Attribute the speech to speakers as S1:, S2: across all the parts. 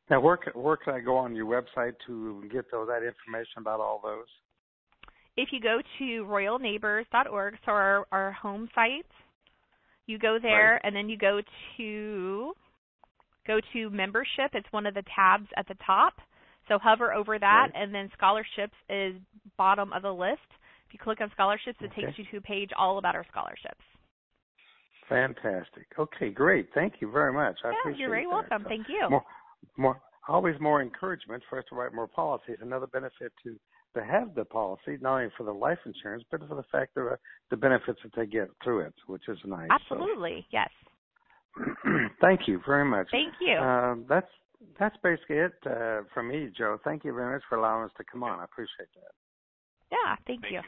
S1: Now, where can I go on your website to get that information about all those?
S2: If you go to royalneighbors.org, so our home site, you go there,
S1: right.
S2: and then you go to membership. It's one of the tabs at the top. So hover over that,
S1: right.
S2: and then scholarships is bottom of the list. If you click on scholarships, it takes you to a page all about our scholarships.
S1: Fantastic. Okay, great. Thank you very much. I appreciate it.
S2: You're very welcome.
S1: So
S2: Thank you.
S1: Always more encouragement for us to write more policies. Another benefit to have the policy, not only for the life insurance, but for the fact that the benefits that they get through it, which is nice.
S2: Absolutely,
S1: so.
S2: Yes.
S1: Thank you very much.
S2: Thank you.
S1: That's basically it from me, Joe. Thank you very much for allowing us to come on. I appreciate that.
S2: Yeah, thank you.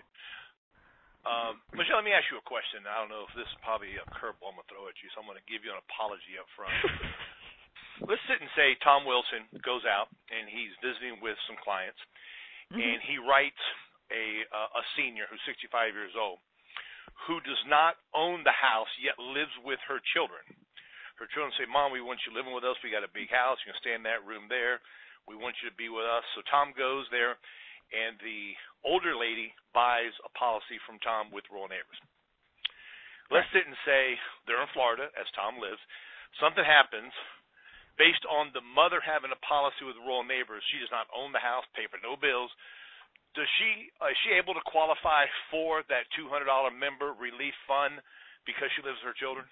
S3: Michelle, let me ask you a question. I don't know if this is probably a curveball I'm going to throw at you, so I'm going to give you an apology up front. Let's sit and say Tom Wilson goes out and he's visiting with some clients, and he writes a senior who's 65 years old who does not own the house yet lives with her children. Her children say, Mom, we want you living with us. We got a big house. You can stay in that room there. We want you to be with us. So Tom goes there, and the older lady buys a policy from Tom with Royal Neighbors. Let's sit and say they're in Florida, as Tom lives. Something happens. Based on the mother having a policy with Royal Neighbors, she does not own the house, pay for no bills. Is she able to qualify for that $200 member relief fund because she lives with her children?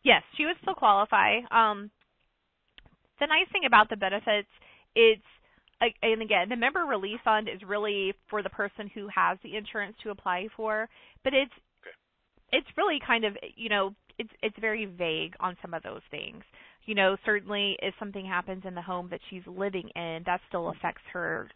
S2: Yes, she would still qualify. The nice thing about the benefits, and again, the member relief fund is really for the person who has the insurance to apply for, but it's really kind of, it's very vague on some of those things. Certainly if something happens in the home that she's living in, that still affects her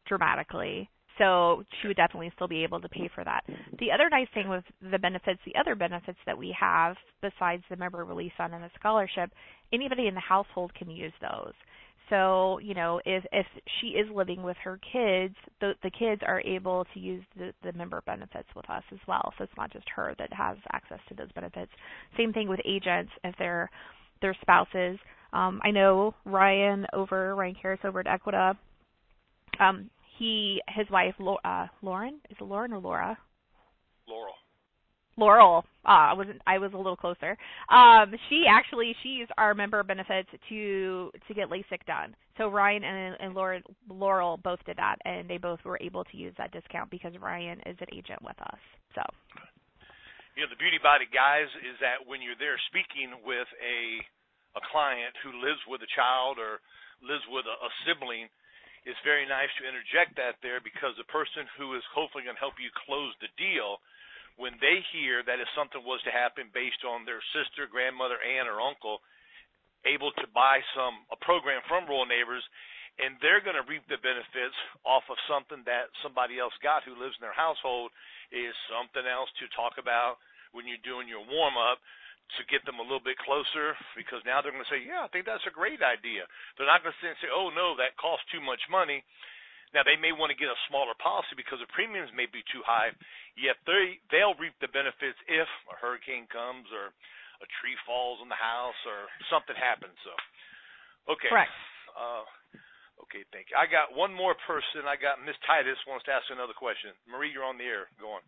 S2: dramatically. So she would definitely still be able to pay for that. The other nice thing with the other benefits that we have besides the member relief fund and the scholarship, anybody in the household can use those. So, if she is living with her kids, the kids are able to use the member benefits with us as well. So it's not just her that has access to those benefits. Same thing with agents if they're their spouses. I know Ryan Harris over at Equita, his wife, Lauren, is it Lauren or Laura? Laurel. I was a little closer. She used our member benefits to get LASIK done. So Ryan and Laurel both did that, and they both were able to use that discount because Ryan is an agent with us. So,
S3: the beauty about it, guys, is that when you're there speaking with a client who lives with a child or lives with a sibling, it's very nice to interject that there because the person who is hopefully going to help you close the deal, when they hear that if something was to happen based on their sister, grandmother, aunt, or uncle, able to buy a program from Royal Neighbors, and they're going to reap the benefits off of something that somebody else got who lives in their household, is something else to talk about when you're doing your warm-up to get them a little bit closer, because now they're going to say, yeah, I think that's a great idea. They're not going to sit and say, oh, no, that costs too much money. Now, they may want to get a smaller policy because the premiums may be too high, yet they'll reap the benefits if a hurricane comes or a tree falls on the house or something happens. So, okay.
S2: Correct.
S3: Okay, thank you. I got one more person. I got Ms. Titus wants to ask another question. Marie, you're on the air. Go on.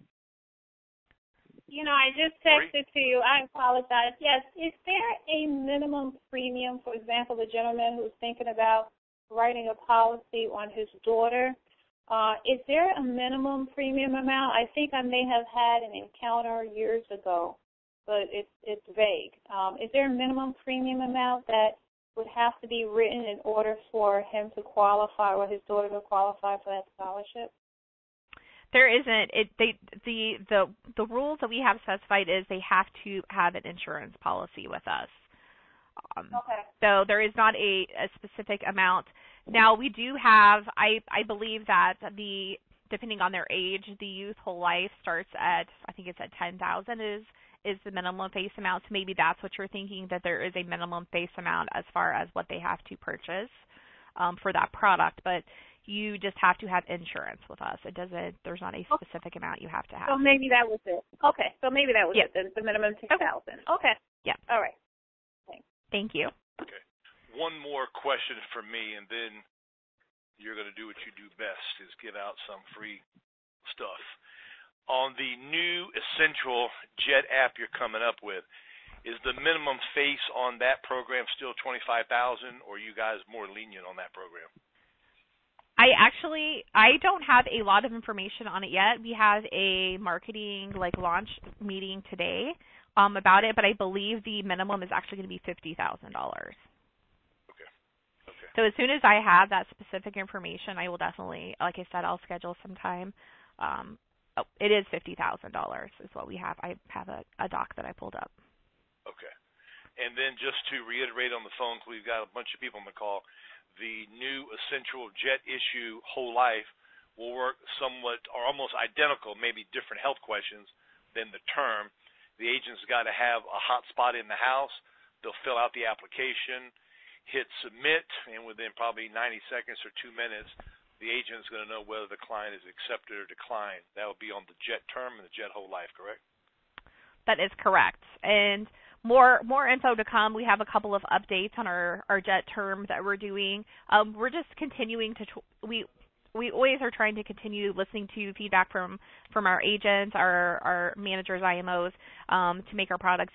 S4: I just texted to you. I apologize. Yes, is there a minimum premium? For example, the gentleman who's thinking about writing a policy on his daughter, is there a minimum premium amount? I think I may have had an encounter years ago, but it's vague. Is there a minimum premium amount that would have to be written in order for him to qualify or his daughter to qualify for that scholarship?
S2: There isn't. The rules that we have specified is they have to have an insurance policy with us.
S4: Okay.
S2: So there is not a specific amount. Now we do have. I believe that depending on their age, the youth whole life starts at, I think it's at $10,000 is the minimum face amount. So maybe that's what you're thinking, that there is a minimum face amount as far as what they have to purchase for that product, but you just have to have insurance with us. There's not a specific amount you have to have.
S4: So maybe that was it. Okay. So maybe that was it, the minimum $10,000. Okay.
S2: Yeah.
S4: All right.
S2: Thank you.
S3: Okay. one more question for me, and then you're going to do what you do best, is give out some free stuff. On the new Essential Jet app you're coming up with, is the minimum face on that program still $25,000, or are you guys more lenient on that program?
S2: I don't have a lot of information on it yet. We have a marketing launch meeting today about it, but I believe the minimum is actually going to be $50,000.
S3: Okay.
S2: So as soon as I have that specific information, I will definitely, like I said, I'll schedule some time. It is $50,000 is what we have. I have a doc that I pulled up.
S3: Okay. And then just to reiterate on the phone, because we've got a bunch of people on the call, the new Essential Jet Issue Whole Life will work somewhat or almost identical, maybe different health questions than the term. The agent's got to have a hot spot in the house. They'll fill out the application, hit submit, and within probably 90 seconds or 2 minutes, the agent's going to know whether the client is accepted or declined. That will be on the Jet term and the Jet Whole Life, correct?
S2: That is correct. And more info to come. We have a couple of updates on our Jet term that we're doing. We're just continuing to we always are trying to continue listening to feedback from our agents, our managers, IMOs, to make our products